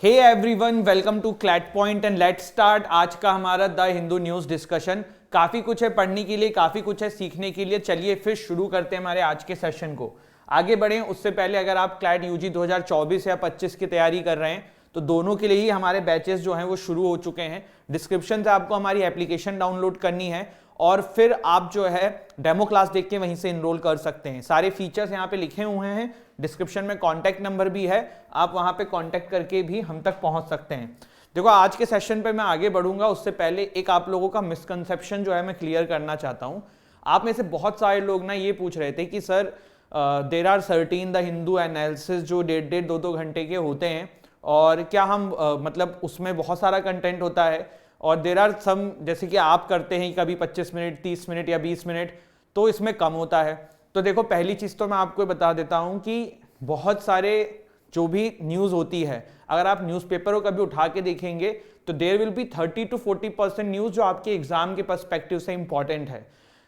Hey everyone, welcome to CLAT point and let's start. आज का हमारा द हिंदू न्यूज डिस्कशन। काफी कुछ है पढ़ने के लिए, काफी कुछ है सीखने के लिए। चलिए फिर शुरू करते हैं हमारे आज के सेशन को। आगे बढ़े उससे पहले अगर आप क्लैट यूजी 2024 या 25 की तैयारी कर रहे हैं तो दोनों के लिए ही हमारे बैचेस जो हैं वो शुरू हो चुके हैं। डिस्क्रिप्शन से आपको हमारी एप्लीकेशन डाउनलोड करनी है और फिर आप जो है डेमो क्लास देख के वहीं से इनरोल कर सकते हैं। सारे फीचर्स यहाँ पे लिखे हुए हैं, डिस्क्रिप्शन में कॉन्टैक्ट नंबर भी है, आप वहां पे कॉन्टैक्ट करके भी हम तक पहुंच सकते हैं। देखो आज के सेशन पे मैं आगे बढ़ूंगा उससे पहले एक आप लोगों का मिसकंसेप्शन जो है मैं क्लियर करना चाहता हूं। आप में से बहुत सारे लोग ना ये पूछ रहे थे कि sir there are certain the Hindu analysis जो 1.5-2 घंटे के होते हैं और क्या हम मतलब उसमें बहुत सारा कंटेंट होता है और देर आर सम जैसे कि आप करते हैं कभी 25 मिनट 30 मिनट या 20 मिनट तो इसमें कम होता है। तो देखो पहली चीज तो मैं आपको बता देता हूं कि बहुत सारे जो भी न्यूज होती है अगर आप न्यूज़पेपर को कभी उठा के देखेंगे तो there will be 30 to 40% news जो आपके एग्जाम के पर्सपेक्टिव से इंपॉर्टेंट है।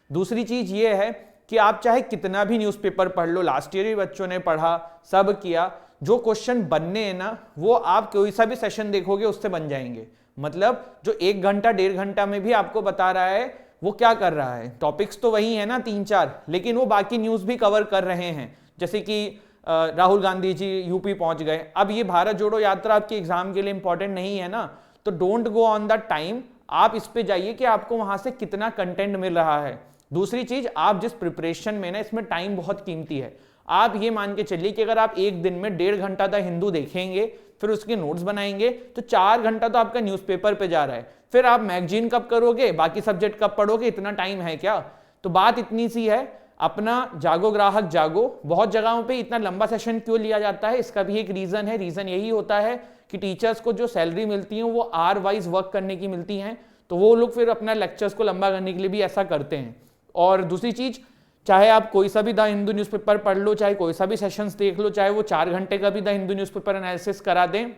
दूसरी चीज ये है कि आप चाहे कितना भी न्यूज़पेपर पढ़ लो, लास्ट ईयर भी बच्चों ने पढ़ा, सब किया, जो क्वेश्चन बनने हैं ना वो आप कोई सा भी सेशन देखोगे उससे बन जाएंगे। मतलब जो 1 घंटा 1.5 घंटा में भी आपको बता रहा है वो क्या कर रहा है, टॉपिक्स तो वही है ना 3-4, लेकिन वो बाकी न्यूज भी कवर कर रहे हैं। जैसे कि राहुल गांधी जी यूपी पहुंच गए। अब ये भारत जोड़ो यात्रा आपके एग्जाम के लिए इंपॉर्टेंट नहीं है ना, तो don't go on the time, आप इस पे जाइए कि आपको वहां से कितना कंटेंट मिल रहा है। दूसरी चीज, आप जिस प्रिपरेशन में ना इसमें टाइम बहुत कीमती है। आप ये मान के चलिए कि अगर आप एक दिन में 1.5 घंटा द हिंदू देखेंगे फिर उसके नोट्स बनाएंगे तो 4 घंटा तो आपका न्यूज़पेपर पे जा रहा है। फिर आप मैगजीन कब करोगे, बाकी सब्जेक्ट कब पढ़ोगे, इतना टाइम है क्या? तो बात इतनी सी है, अपना जागो ग्राहक जागो। बहुत जगहों पे इतना लंबा सेशन क्यों लिया जाता है, इसका भी एक रीजन है। रीजन यही होता है कि टीचर्स को जो सैलरी मिलती है वो आर वाइज वर्क करने की मिलती है, तो वो लोग फिर अपना लेक्चर्स को लंबा करने के लिए भी ऐसा करते हैं। और दूसरी चीज, चाहे आप कोई सा भी द हिंदू न्यूज़पेपर पढ़ लो, चाहे कोई सा भी सेशंस देख लो, चाहे वो 4 घंटे का भी द हिंदू न्यूज़पेपर एनालिसिस करा दें,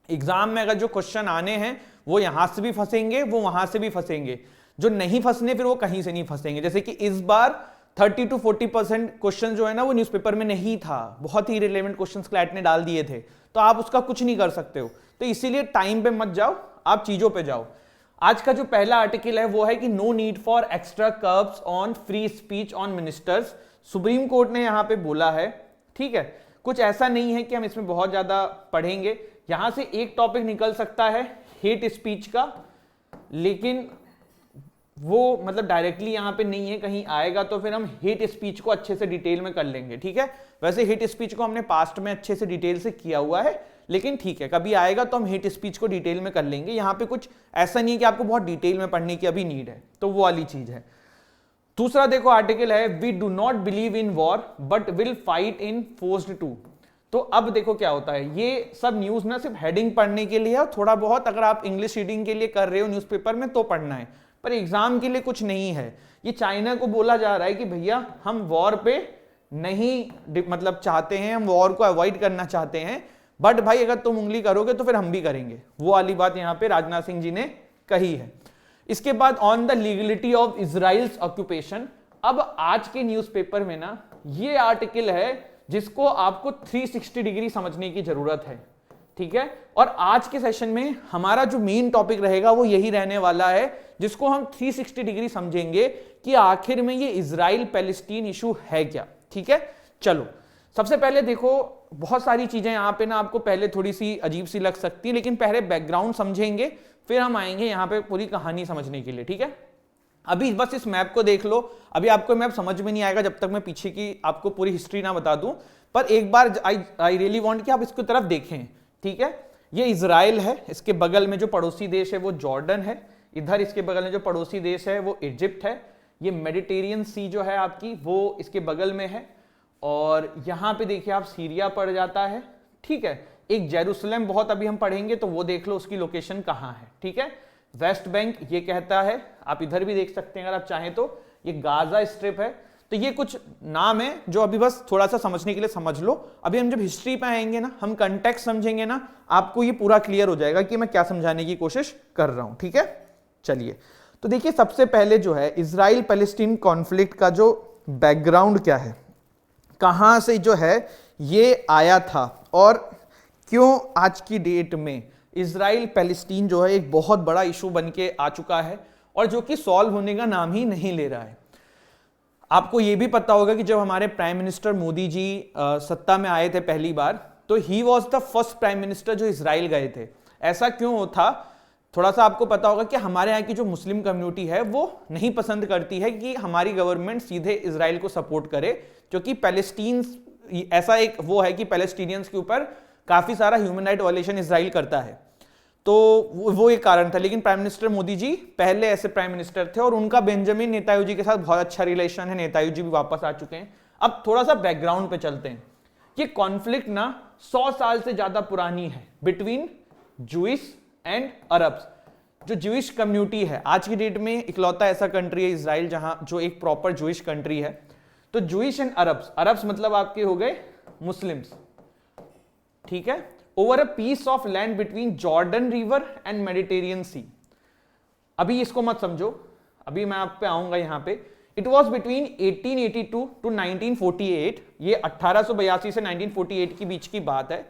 एग्जाम में अगर जो क्वेश्चन आने हैं वो यहां से भी फंसेंगे, वो वहां से भी फंसेंगे। जो नहीं फंसने फिर वो कहीं से नहीं फंसेंगे। जैसे कि इस बार 30 to 40% क्वेश्चन जो है ना वो न्यूज़पेपर में नहीं था, बहुत ही रिलेवेंट क्वेश्चंस क्लैट ने डाल दिए थे, तो आप उसका कुछ नहीं कर सकते हो। तो इसीलिए टाइम पे मत जाओ, आप चीजों पे जाओ। आज का जो पहला आर्टिकल है वो है कि no need for extra curbs on free speech on ministers. Supreme court ने यहां पे बोला है, ठीक है, कुछ ऐसा नहीं है कि हम इसमें बहुत ज्यादा पढ़ेंगे। यहां से एक टॉपिक निकल सकता है हेट स्पीच का, लेकिन वो मतलब डायरेक्टली यहां पे नहीं है, कहीं आएगा तो फिर हम हेट स्पीच को अच्छे से डिटेल में कर लेंगे, ठीक है। वैसे हेट स्पीच को हमने पास्ट में अच्छे से डिटेल से किया हुआ है, लेकिन ठीक है कभी आएगा तो हम हेट स्पीच को डिटेल में कर लेंगे। यहां पे कुछ ऐसा नहीं है कि आपको बहुत डिटेल में पढ़ने की अभी नीड है, तो वो वाली चीज है। दूसरा देखो आर्टिकल है, we do not believe in war but will fight in forced to. तो अब देखो क्या होता है, ये सब न्यूज ना सिर्फ हेडिंग पढ़ने के लिए और थोड़ा बहुत अगर आप इंग्लिश रीडिंग के लिए कर रहे हो न्यूज़पेपर में तो पढ़ना है, पर एग्जाम के लिए कुछ नहीं है। ये चाइना को बोला जा रहा है कि भैया हम वॉर पे नहीं मतलब चाहते हैं, हम वॉर को अवॉइड करना चाहते हैं, बट भाई अगर तुम उंगली करोगे तो फिर हम भी करेंगे। वो वाली बात यहां पे राजनाथ सिंह जी ने कही है। इसके बाद on the legality of Israel's occupation. अब आज के न्यूज़पेपर में ना ये आर्टिकल है जिसको आपको 360 डिग्री समझने की जरूरत है, ठीक है। और आज के सेशन में हमारा जो मेन टॉपिक रहेगा वो यही रहने वाला है, जिसको हम 360 डिग्री समझेंगे कि आखिर में ये इजराइल पैलेस्टीन इशू है क्या, ठीक है। चलो सबसे पहले देखो, बहुत सारी चीजें यहां पे ना आपको पहले थोड़ी सी अजीब सी लग सकती है, लेकिन पहले बैकग्राउंड समझेंगे फिर हम आएंगे यहां पे पूरी कहानी समझने के लिए, ठीक है। अभी बस इस मैप को देख लो, अभी आपको मैप समझ में नहीं आएगा जब तक मैं पीछे की आपको पूरी हिस्ट्री ना बता दूं, पर एक बार आई रियली वांट कि आप इसकी तरफ देखें, ठीक है। ये इजराइल है, इसके बगल में जो पड़ोसी देश है वो जॉर्डन है, इधर इसके बगल में जो पड़ोसी देश है वो इजिप्ट है, ये मेडिटेरियन सी जो है आपकी वो इसके बगल में है, और यहां पे देखिए आप सीरिया पड़ जाता है, ठीक है। एक जेरूसलम बहुत अभी हम पढ़ेंगे तो वो देख लो उसकी लोकेशन कहां है, ठीक है। वेस्ट बैंक ये कहता है, आप इधर भी देख सकते हैं अगर आप चाहें तो, ये गाजा स्ट्रिप है। तो ये कुछ नाम है जो अभी बस थोड़ा सा समझने के लिए समझ लो। अभी हम जब हिस्ट्री पे आएंगे ना, हम कंटेक्स्ट समझेंगे ना, आपको ये पूरा क्लियर हो जाएगा कि मैं क्या समझाने की कोशिश कर रहा हूं, ठीक है। चलिए तो देखिए, सबसे पहले जो है इजराइल पैलेस्टीन कॉन्फ्लिक्ट का जो बैकग्राउंड क्या है, कहां से जो है ये आया था और क्यों आज की डेट में इजराइल पैलेस्टीन जो है एक बहुत बड़ा इशू बन के आ चुका है और जो कि सॉल्व होने का नाम ही नहीं ले रहा है। आपको यह भी पता होगा कि जब हमारे प्राइम मिनिस्टर मोदी जी सत्ता में आए थे पहली बार, तो he was the first prime minister जो इजराइल गए थे। ऐसा क्यों था, थोड़ा सा आपको पता होगा कि हमारे यहाँ की जो मुस्लिम कम्युनिटी है वो नहीं पसंद करती है कि हमारी गवर्नमेंट सीधे इजराइल को सपोर्ट करे, क्योंकि पैलेस्टीन ऐसा एक वो है कि पैलेस्टीनियंस के ऊपर काफी सारा ह्यूमन राइट वायलेशन इजराइल करता है। तो वो एक कारण था। लेकिन प्राइम मिनिस्टर मोदी जी पहले ऐसे प्राइम मिनिस्टर थे और उनका बेंजामिन नेतान्याहू जी के साथ बहुत अच्छा रिलेशन है। नेतान्याहू जी भी वापस आ चुके हैं। अब थोड़ा सा बैकग्राउंड पे चलते हैं। ये कॉन्फ्लिक्ट ना 100 साल से ज्यादा पुरानी है बिटवीन जूइश एंड अरब्स। जो जूइश कम्युनिटी है, आज की डेट में इकलौता ऐसा कंट्री है इजराइल जहां जो एक प्रॉपर जूइश कंट्री है। तो जूइश एंड अरब्स, अरब्स मतलब आपके हो गए मुस्लिम्स, ठीक है, over a piece of land between Jordan river and Mediterranean sea. अभी इसको मत समझो, अभी मैं आप पे आऊंगा यहां पे। इट वॉज बिटवीन 1882 टू 1948, ये 1882 से 1948 के बीच की बात है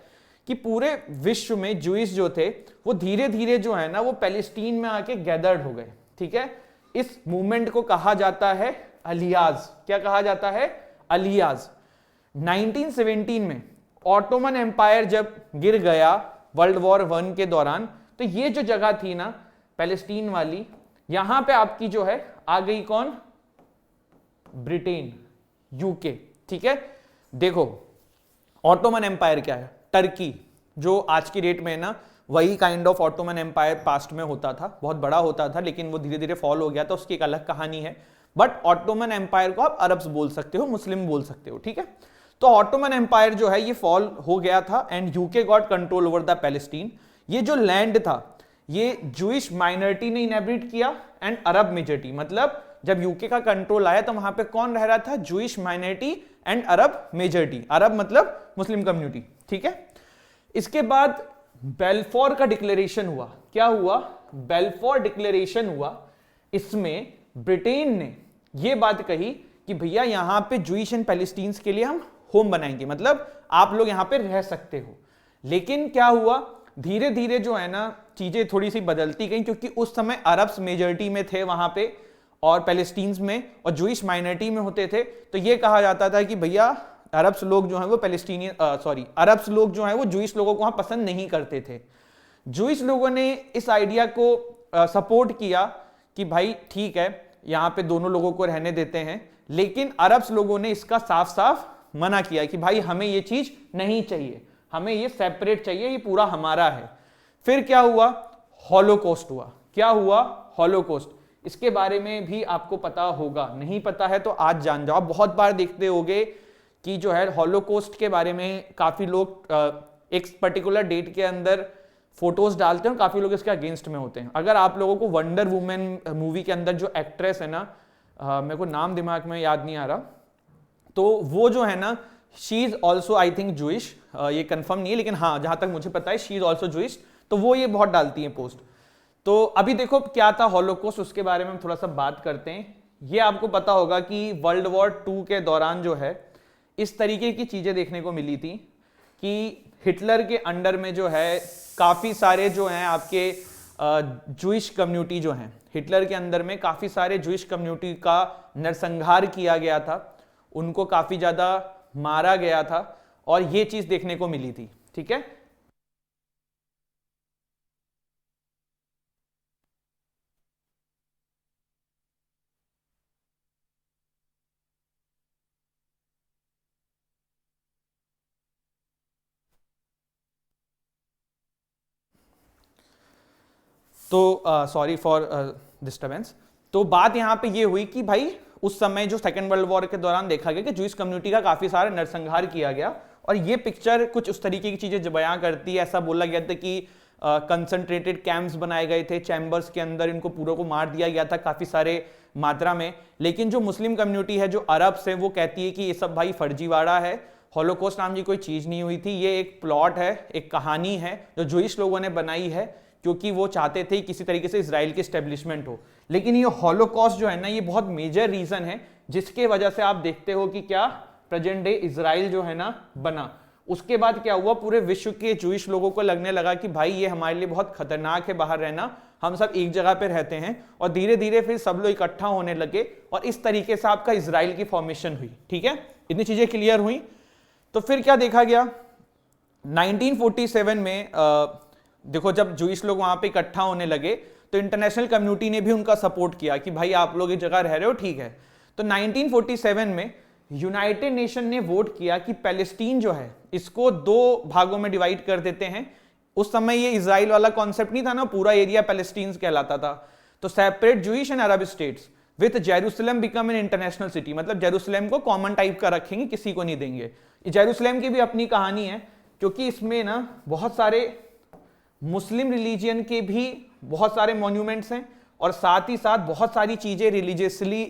कि पूरे विश्व में जूइश जो थे वो धीरे धीरे जो है ना वो पैलेस्टीन में आके गैदर्ड हो गए, ठीक है। इस मूवमेंट को कहा जाता है अलियाज। क्या कहा जाता है? अलियाज। 1917 में ऑटोमन एम्पायर जब गिर गया वर्ल्ड वॉर 1 के दौरान, तो ये जो जगह थी ना पैलेस्टीन वाली, यहां पे आपकी जो है आ गई कौन? ब्रिटेन, यूके, ठीक है। देखो ऑटोमन एम्पायर क्या है? टर्की, जो आज की डेट में ना वही kind of Ottoman empire past में होता था, बहुत बड़ा होता था, लेकिन वो धीरे धीरे फॉल हो गया था, उसकी एक अलग कहानी है। बट ऑटोमन एम्पायर को आप अरब्स बोल सकते हो, मुस्लिम बोल सकते हो, ठीक है। तो ऑटोमन एम्पायर जो है ये फॉल हो गया था and UK got control over the Palestine. ये जो लैंड था ये जूइश माइनॉरिटी ने इनहेबिट किया एंड अरब मेजॉरिटी, मतलब जब यूके का कंट्रोल आया तो वहां पे कौन रह रहा था? Jewish minority and Arab majority. Arab मतलब मुस्लिम कम्युनिटी, ठीक है। इसके बाद बेल्फोर का डिक्लेरेशन हुआ। क्या हुआ? बेल्फोर डिक्लेरेशन हुआ। इसमें ब्रिटेन ने यह बात कही कि भैया यहां पे जूइश एंड पैलेस्टीन्स के लिए हम होम बनाएंगे, मतलब आप लोग यहां पे रह सकते हो। लेकिन क्या हुआ, धीरे धीरे जो है ना चीजें थोड़ी सी बदलती गई, क्योंकि उस समय अरब्स मेजॉरिटी में थे वहां पे और पैलेस्टीन्स में, और जूइश माइनॉरिटी में होते थे। तो ये कहा जाता था कि भैया अरब्स लोग जो हैं वो अरब्स लोग जो हैं वो जूइश लोगों को वहां पसंद नहीं करते थे। जूइश लोगों ने इस आइडिया को सपोर्ट किया कि भाई ठीक है यहां पे दोनों लोगों को रहने देते हैं, लेकिन अरब्स लोगों ने इसका साफ साफ मना किया कि भाई हमें ये चीज नहीं चाहिए, हमें ये सेपरेट चाहिए, ये पूरा हमारा है। फिर क्या हुआ? हॉलोकॉस्ट हुआ। क्या हुआ? हॉलोकॉस्ट। इसके बारे में भी आपको पता होगा, नहीं पता है तो आज जान जाओ। बहुत बार देखते होगे कि जो है हॉलोकॉस्ट के बारे में काफी लोग एक पर्टिकुलर डेट के अंदर फोटोज डालते हैं, काफी लोग इसके अगेंस्ट में होते हैं। अगर आप लोगों को वंडर वुमेन मूवी के अंदर जो एक्ट्रेस है ना, मेरे को नाम दिमाग में याद नहीं आ रहा, तो वो जो है ना she is also I think Jewish, ये कंफर्म नहीं है लेकिन हाँ जहां तक मुझे पता है शी इज ऑल्सो जूइश। तो वो ये बहुत डालती है पोस्ट। तो अभी देखो क्या था हॉलोकॉस्ट, उसके बारे में हम थोड़ा सा बात करते हैं। ये आपको पता होगा कि वर्ल्ड वॉर 2 के दौरान जो है इस तरीके की चीजें देखने को मिली थी कि हिटलर के अंडर में जो है काफी सारे जो हैं आपके जूइश कम्युनिटी जो हैं, हिटलर के अंदर में काफी सारे जूइश कम्युनिटी का नरसंहार किया गया था, उनको काफी ज्यादा मारा गया था और ये चीज देखने को मिली थी, ठीक है। तो सॉरी फॉर डिस्टर्बेंस। तो बात यहां पे ये हुई कि भाई उस समय जो सेकेंड वर्ल्ड वॉर के दौरान देखा गया कि जूइश कम्युनिटी का काफी सारा नरसंहार किया गया, और ये पिक्चर कुछ उस तरीके की चीजें बयां करती है। ऐसा बोला गया था कि कंसंट्रेटेड कैंप्स बनाए गए थे, चैम्बर्स के अंदर इनको पूरों को मार दिया गया था काफी सारे मात्रा में। लेकिन जो मुस्लिम कम्युनिटी है, जो अरब्स है, वो कहती है कि ये सब भाई फर्जीवाड़ा है, हॉलोकॉस्ट नाम की कोई चीज नहीं हुई थी, ये एक प्लॉट है, एक कहानी है जो जूइश लोगों ने बनाई है, क्योंकि वो चाहते थे किसी तरीके से इजराइल की एस्टेब्लिशमेंट हो। लेकिन ये हॉलोकॉस्ट जो है ना ये बहुत मेजर रीजन है जिसके वजह से आप देखते हो कि क्या प्रेजेंट डे इजराइल जो है ना बना। उसके बाद क्या हुआ, पूरे विश्व के जूइश लोगों को लगने लगा कि भाई ये हमारे लिए बहुत खतरनाक है बाहर रहना, हम सब एक जगह पे रहते हैं, और धीरे धीरे फिर सब लोग इकट्ठा होने लगे और इस तरीके से आपका इजराइल की फॉर्मेशन हुई। ठीक है, इतनी चीजें क्लियर हुई। तो फिर क्या देखा गया 1947 में, देखो जब जूइश लोग वहां पे इकट्ठा होने लगे तो इंटरनेशनल कम्युनिटी ने भी उनका सपोर्ट किया कि भाई आप लोग एक जगह रह रहे हो, ठीक है। तो 1947 में यूनाइटेड नेशन ने वोट किया कि पैलेस्टीन जो है इसको 2 भागों में डिवाइड कर देते हैं। उस समय ये इजराइल वाला कॉन्सेप्ट नहीं था ना, पूरा एरिया पैलेस्टीन कहलाता था। तो separate Jewish and Arab states with Jerusalem become an international city, मतलब जेरूसलम को कॉमन टाइप का रखेंगे, किसी को नहीं देंगे। जेरूसलम की भी अपनी कहानी है, क्योंकि इसमें ना बहुत सारे मुस्लिम रिलीजियन के भी बहुत सारे मॉन्यूमेंट्स हैं और साथ ही साथ बहुत सारी चीजें रिलीजियसली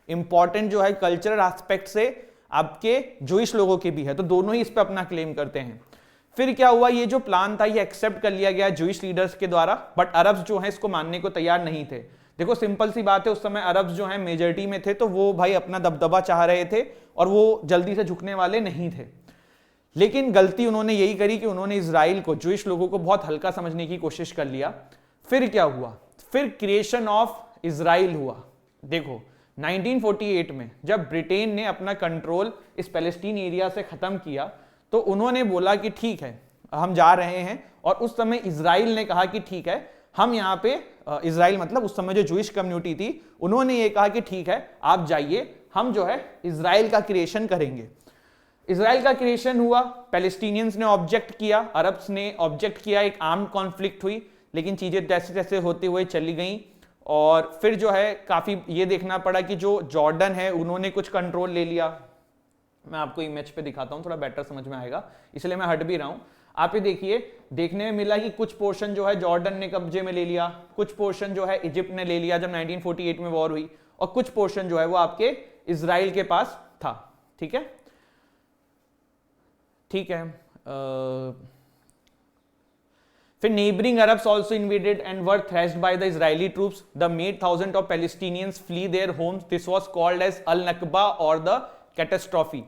इंपॉर्टेंट जो है कल्चरल एस्पेक्ट से आपके जूइश लोगों के भी है, तो दोनों ही इस पे अपना क्लेम करते हैं। फिर क्या हुआ, ये जो प्लान था ये एक्सेप्ट कर लिया गया जूइश लीडर्स के द्वारा, बट अरब्स जो है इसको मानने को तैयार नहीं थे। देखो सिंपल सी बात है, उस समय अरब्स जो है मेजॉरिटी में थे, तो वो भाई अपना दबदबा चाह रहे थे और वो जल्दी से झुकने वाले नहीं थे। लेकिन गलती उन्होंने यही करी कि उन्होंने इजराइल को, जूइश लोगों को बहुत हल्का समझने की कोशिश कर लिया। फिर क्या हुआ, फिर क्रिएशन ऑफ इजराइल हुआ। देखो 1948 में जब ब्रिटेन ने अपना कंट्रोल इस पैलेस्टीन एरिया से खत्म किया, तो उन्होंने बोला कि ठीक है हम जा रहे हैं, और उस समय इजराइल ने कहा कि ठीक है हम यहाँ पे, इजराइल मतलब उस समय जो जूइश कम्युनिटी थी, उन्होंने ये कहा कि ठीक है आप जाइए, हम जो है इजराइल का क्रिएशन करेंगे। इजराइल का क्रिएशन हुआ, पैलेस्टीनियंस ने ऑब्जेक्ट किया, अरब्स ने ऑब्जेक्ट किया, एक आर्म्ड कॉन्फ्लिक्ट हुई, लेकिन चीजें जैसे जैसे होते हुए चली गई। और फिर जो है काफी ये देखना पड़ा कि जो जॉर्डन है उन्होंने कुछ कंट्रोल ले लिया। मैं आपको इमेज पे दिखाता हूं, थोड़ा बेटर समझ में आएगा, इसलिए मैं हट भी रहा हूं। आप ये देखिए, देखने में मिला कि कुछ पोर्शन जो है जॉर्डन ने कब्जे में ले लिया, कुछ पोर्शन जो है इजिप्ट ने ले लिया जब 1948 में वॉर हुई, और कुछ पोर्शन जो है वो आपके इजराइल के पास था। ठीक है, ठीक है। फिर neighboring Arabs also invaded and were thrashed by the Israeli troops. The made thousands of Palestinians flee their homes. This was called as Al-Nakba or the catastrophe.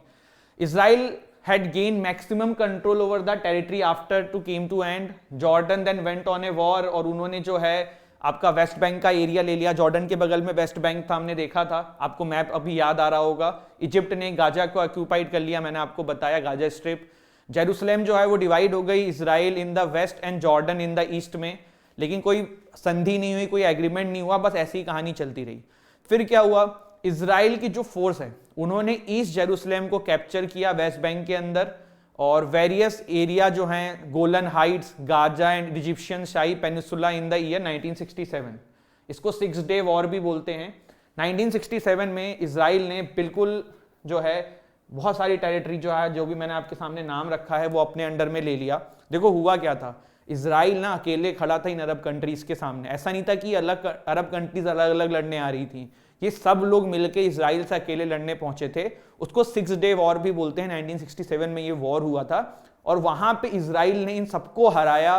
Israel had gained maximum control over the territory after to came to end. Jordan then went on a war और उन्होंने जो है आपका West Bank का area ले लिया। Jordan के बगल में वेस्ट बैंक था, हमने देखा था, आपको मैप अभी याद आ रहा होगा। इजिप्ट ने गाजा को ऑक्यूपाइड कर लिया, मैंने आपको बताया गाजा स्ट्रिप। जेरूसलम जो है वो डिवाइड हो गई, Israel in the west and Jordan in the east में, लेकिन कोई संधि नहीं हुई, कोई एग्रीमेंट नहीं हुआ, बस ऐसी ही कहानी चलती रही। फिर क्या हुआ, इजराइल की जो फोर्स है उन्होंने ईस्ट जेरूसलम को कैप्चर किया वेस्ट बैंक के अंदर, और वेरियस एरिया जो हैं Golan Heights, Gaza and Egyptian shahi peninsula in the year 1967। इसको 6 डे वॉर भी बोलते हैं। 1967 में इजराइल ने बिल्कुल जो है बहुत सारी टेरिटरी जो है, जो भी मैंने आपके सामने नाम रखा है, वो अपने अंडर में ले लिया। देखो हुआ क्या था, इजराइल ना अकेले खड़ा था इन अरब कंट्रीज के सामने। ऐसा नहीं था कि अलग अरब कंट्रीज अलग अलग लड़ने आ रही थी, ये सब लोग मिलके इजराइल से अकेले लड़ने पहुंचे थे। उसको 6 डे वॉर भी बोलते हैं। 1967 में ये वॉर हुआ था और वहां पे इजराइल ने इन सबको हराया,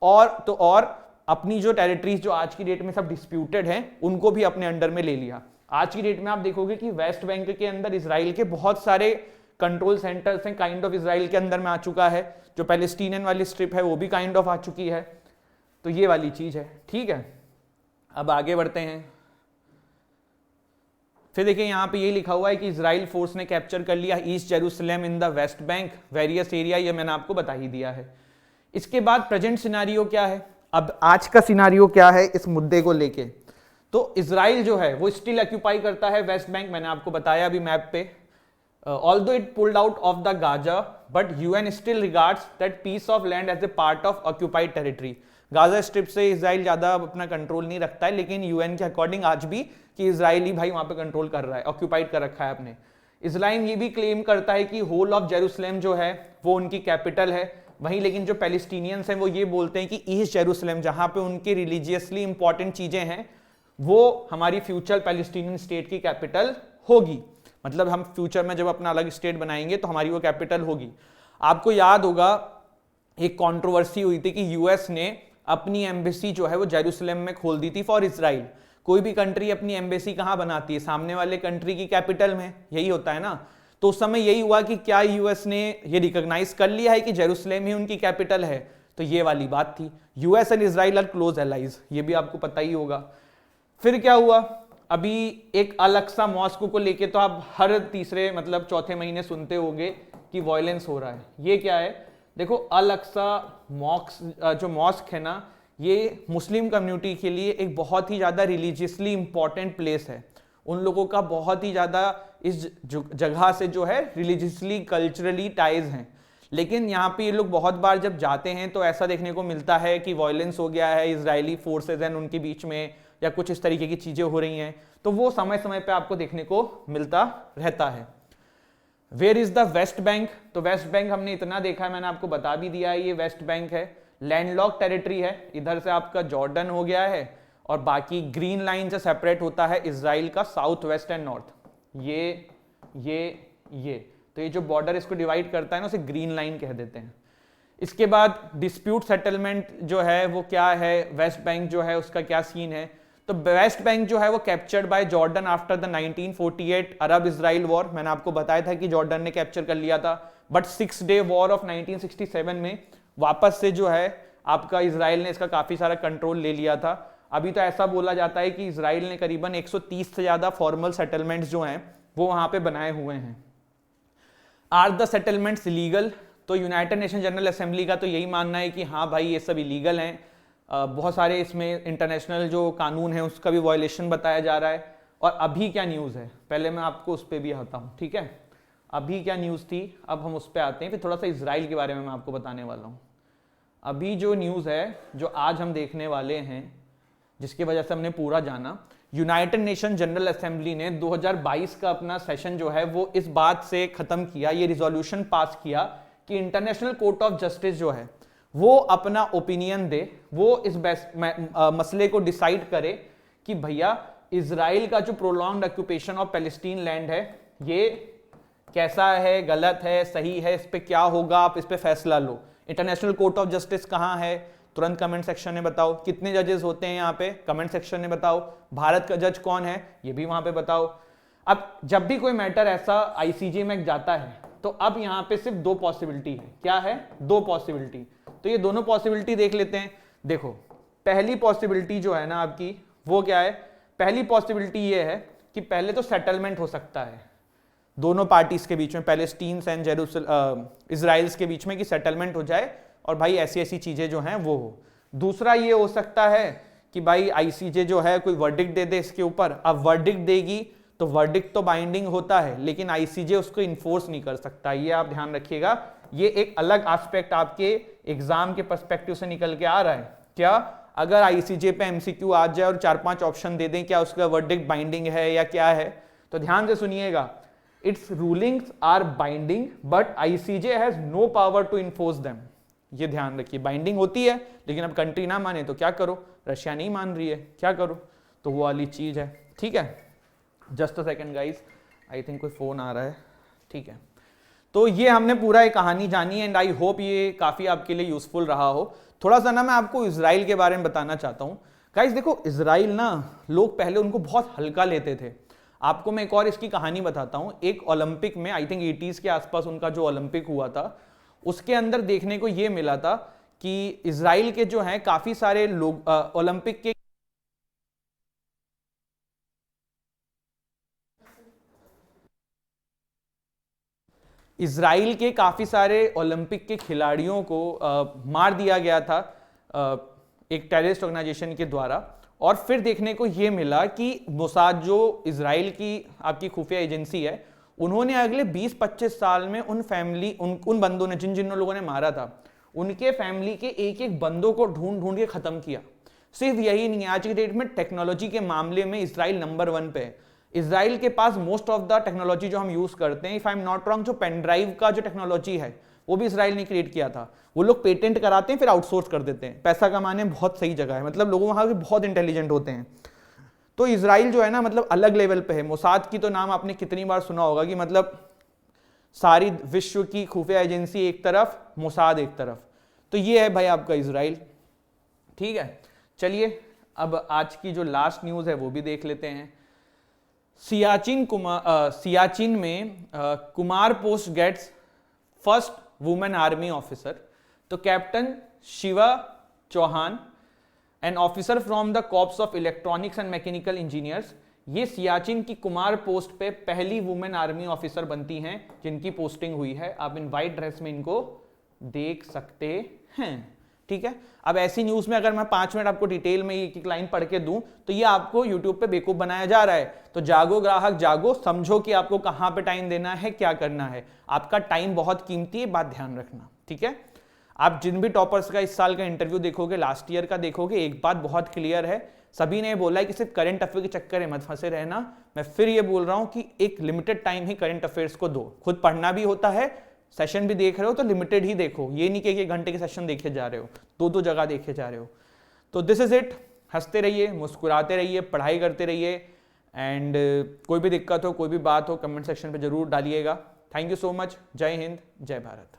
और अपनी जो टेरिटरीज जो आज की डेट में सब डिस्प्यूटेड हैं उनको भी अपने अंडर में ले लिया। आज की डेट में आप देखोगे कि वेस्ट बैंक के अंदर इजराइल के बहुत सारे कंट्रोल सेंटर्स हैं, काइंड ऑफ इजराइल के अंदर में आ चुका है। जो पैलेस्टीनियन वाली स्ट्रिप है वो भी काइंड ऑफ आ चुकी है। तो ये वाली चीज है, ठीक है। अब आगे बढ़ते हैं। फिर देखिए यहाँ पे ये लिखा हुआ है कि इजराइल फोर्स ने कैप्चर कर लिया east Jerusalem in the West bank, various area, ये मैंने आपको बता ही दिया है। इसके बाद प्रेजेंट सिनारियो क्या है, अब आज का सिनारियो क्या है इस मुद्दे को लेके। तो इजराइल जो है वो स्टिल ऑक्यूपाई करता है वेस्ट बैंक, मैंने आपको बताया अभी मैप पे। Although it pulled out of the Gaza, but UN still regards that piece of land as a part of occupied territory. Gaza strip से इजराइल ज्यादा अपना कंट्रोल नहीं रखता है, लेकिन यूएन के अकॉर्डिंग आज भी कि इजराइली भाई वहां पे कंट्रोल कर रहा है, ऑक्यूपाइड कर रखा है अपने। इजराइल ये भी क्लेम करता है कि होल ऑफ जेरूसलम जो है वो उनकी कैपिटल है, वहीं लेकिन जो पैलेस्टीनियंस हैं वो ये बोलते हैं कि ईस्ट जेरूसलम जहां पे उनकी रिलीजियसली इंपॉर्टेंट चीजें हैं वो हमारी फ्यूचर पैलेस्टीनियन स्टेट की कैपिटल होगी। मतलब हम फ्यूचर में जब अपना अलग स्टेट बनाएंगे तो हमारी वो कैपिटल होगी। आपको याद होगा एक कंट्रोवर्सी हुई थी कि यूएस ने अपनी एम्बेसी जो है वो जेरूसलम में खोल दी थी फॉर इजराइल। कोई भी कंट्री अपनी एम्बेसी कहाँ बनाती है, सामने वाले कंट्री की कैपिटल में, यही होता है ना। तो उस समय यही हुआ कि क्या यूएस ने ये रिकॉग्नाइज कर लिया है कि जेरूसलेम ही उनकी कैपिटल है, तो ये वाली बात थी। US and Israel are close allies, ये भी आपको पता ही होगा। फिर क्या हुआ, अभी एक अल-अक्सा मॉस्क को लेके तो आप हर तीसरे मतलब चौथे महीने सुनते होंगे कि वायलेंस हो रहा है। ये क्या है, देखो अल-अक्सा जो मॉस्क है ना, ये मुस्लिम कम्युनिटी के लिए एक बहुत ही ज़्यादा रिलीजियसली इंपॉर्टेंट प्लेस है। उन लोगों का बहुत ही ज़्यादा इस जगह से जो है रिलीजियसली कल्चरली टाइज हैं। लेकिन यहाँ पे ये लोग बहुत बार जब जाते हैं तो ऐसा देखने को मिलता है कि वायलेंस हो गया है इजरायली फोर्सेज एंड उनके बीच में, या कुछ इस तरीके की चीज़ें हो रही हैं, तो वो समय समय पे आपको देखने को मिलता रहता है। Where is the West Bank, तो वेस्ट बैंक हमने इतना देखा है, मैंने आपको बता भी दिया है, ये वेस्ट बैंक है, लैंडलॉक टेरिटरी है। इधर से आपका जॉर्डन हो गया है और बाकी ग्रीन लाइन से सेपरेट होता है इजराइल का साउथ वेस्ट एंड नॉर्थ। ये तो ये जो बॉर्डर इसको डिवाइड करता है ना, उसे ग्रीन लाइन कह देते हैं। इसके बाद डिस्प्यूट सेटलमेंट जो है वो क्या है, वेस्ट बैंक जो है उसका क्या सीन है, तो वेस्ट बैंक जो है वो captured by Jordan after the 1948 Arab Israel war. मैंने आपको बताया था कि जॉर्डन ने कैप्चर कर लिया था, बट 6 डे वॉर ऑफ 1967 में वापस से जो है आपका इजराइल ने इसका काफी सारा कंट्रोल ले लिया था। अभी तो ऐसा बोला जाता है कि इजराइल ने करीबन 130 से ज्यादा फॉर्मल सेटलमेंट्स जो हैं वो वहां पे बनाए हुए हैं। आर द सेटलमेंट्स इलीगल, तो यूनाइटेड नेशन जनरल असेंबली का तो यही मानना है कि हाँ भाई ये सब इलीगल हैं। बहुत सारे इसमें इंटरनेशनल जो कानून है उसका भी वायलेशन बताया जा रहा है। और अभी क्या न्यूज़ है, पहले मैं आपको उस पर भी आता हूँ, ठीक है। अभी क्या न्यूज़ थी, अब हम उस पर आते हैं, फिर थोड़ा सा इजराइल के बारे में मैं आपको बताने वाला हूँ। अभी जो न्यूज़ है जो आज हम देखने वाले हैं, जिसकी वजह से हमने पूरा जाना, यूनाइटेड नेशन जनरल असेंबली ने 2022 का अपना सेशन जो है वो इस बात से खत्म किया, ये रिजोल्यूशन पास किया कि इंटरनेशनल कोर्ट ऑफ जस्टिस जो है वो अपना ओपिनियन दे, वो इस मसले को डिसाइड करे कि भैया इजराइल का जो prolonged occupation of Palestine land है ये कैसा है, गलत है, सही है, इस पे क्या होगा, आप इस पे फैसला लो। इंटरनेशनल कोर्ट ऑफ जस्टिस कहाँ है, तुरंत कमेंट सेक्शन में बताओ। कितने जजेस होते हैं यहाँ पे, कमेंट सेक्शन में बताओ। भारत का जज कौन है ये भी वहां पे बताओ। अब जब भी कोई मैटर ऐसा आईसीजे में जाता है तो अब यहाँ पे सिर्फ 2 पॉसिबिलिटी है। क्या है, 2 पॉसिबिलिटी, तो ये दोनों पॉसिबिलिटी देख लेते हैं। देखो पहली पॉसिबिलिटी जो है ना आपकी वो क्या है, पहली पॉसिबिलिटी ये है कि पहले तो सेटलमेंट हो सकता है दोनों पार्टीज के बीच में, पैलेस्टीन एंड इजराइल्स के बीच में, कि सेटलमेंट हो जाए और भाई ऐसी ऐसी चीजें जो हैं वो हो। दूसरा ये हो सकता है कि भाई आईसीजे जो है कोई वर्डिक्ट दे दे इसके ऊपर। अब वर्डिक्ट देगी तो वर्डिक्ट तो बाइंडिंग होता है, लेकिन आईसीजे उसको इन्फोर्स नहीं कर सकता, ये आप ध्यान रखिएगा। ये एक अलग एस्पेक्ट आपके एग्जाम के पर्सपेक्टिव से निकल के आ रहा है। क्या, अगर आईसीजे पे एमसीक्यू आ जाए और 4-5 ऑप्शन दे दें क्या उसका वर्डिक्ट बाइंडिंग है या क्या है, तो ध्यान से सुनिएगा। Its rulings are binding but ICJ has no power to enforce them. ये ध्यान रखिए, बाइंडिंग होती है लेकिन अब कंट्री ना माने तो क्या करो, रशिया नहीं मान रही है क्या करो, तो वो वाली चीज है। ठीक है, just a second guys, I think कोई फोन आ रहा है। ठीक है, तो ये हमने पूरा एक कहानी जानी एंड आई होप ये काफी आपके लिए यूजफुल रहा हो। थोड़ा सा ना मैं आपको इजराइल के बारे में बताना चाहता हूँ। गाइस देखो, इजराइल ना लोग पहले उनको बहुत हल्का लेते थे। आपको मैं एक और इसकी कहानी बताता हूँ। एक ओलंपिक में, आई थिंक 80s के आसपास उनका जो ओलंपिक हुआ था, उसके अंदर देखने को ये मिला था कि इजराइल के जो हैं काफी सारे लोग ओलंपिक के इजराइल के काफी सारे ओलंपिक के खिलाड़ियों को मार दिया गया था एक टेररिस्ट ऑर्गेनाइजेशन के द्वारा। और फिर देखने को यह मिला कि मोसाद जो इजराइल की आपकी खुफिया एजेंसी है, उन्होंने अगले 20-25 साल में उन बंदों ने जिन लोगों ने मारा था उनके फैमिली के एक एक बंदों को ढूंढ ढूंढ के खत्म किया। सिर्फ यही नहीं है, आज की डेट में टेक्नोलॉजी के मामले में इजराइल नंबर 1 पे है। इजराइल के पास मोस्ट ऑफ द टेक्नोलॉजी जो हम यूज करते हैं, if I am not wrong, जो पेन ड्राइव का जो टेक्नोलॉजी है वो भी इजराइल ने क्रिएट किया था। वो लोग पेटेंट कराते हैं फिर आउटसोर्स कर देते हैं। पैसा कमाने में बहुत सही जगह है, मतलब लोग वहां के बहुत इंटेलिजेंट होते हैं। तो इजराइल जो है ना, मतलब अलग लेवल पे है। मोसाद की तो नाम आपने कितनी बार सुना होगा कि मतलब सारी विश्व की खुफिया एजेंसी एक तरफ, मोसाद एक तरफ। तो ये है भाई आपका इजराइल। ठीक है, चलिए अब आज की जो लास्ट न्यूज है वो भी देख लेते हैं। सियाचिन में Kumar post gets first women army officer. तो captain Shiva Chauhan, an officer from the corps of electronics and mechanical engineers, ये सियाचिन की कुमार पोस्ट पे पहली वुमेन आर्मी ऑफिसर बनती हैं जिनकी पोस्टिंग हुई है। आप इन वाइट ड्रेस में इनको देख सकते हैं, ठीक है। अब ऐसी न्यूज में अगर मैं 5 मिनट आपको डिटेल में एक लाइन पढ़ के दूं तो ये आपको यूट्यूब पे बेवकूफ बनाया जा रहा है। तो जागो ग्राहक जागो, समझो कि आपको कहां पे टाइम देना है, क्या करना है। आपका टाइम बहुत कीमती है, बात ध्यान रखना, ठीक है। आप जिन भी टॉपर्स का इस साल का इंटरव्यू देखोगे, लास्ट ईयर का देखोगे, एक बात बहुत क्लियर है, सभी ने बोला है कि सिर्फ करंट अफेयर के चक्कर में मत फंसे रहना। मैं फिर ये बोल रहा हूं कि एक लिमिटेड टाइम ही करंट अफेयर्स को दो। खुद पढ़ना भी होता है, सेशन भी देख रहे हो तो लिमिटेड ही देखो, ये नहीं कि 1 घंटे के सेशन देखे जा रहे हो, 2 जगह देखे जा रहे हो। तो दिस इज इट। हंसते रहिए, मुस्कुराते रहिए, पढ़ाई करते रहिए, एंड कोई भी दिक्कत हो, कोई भी बात हो, कमेंट सेक्शन पे जरूर डालिएगा। Thank you so much. जय हिंद, जय भारत।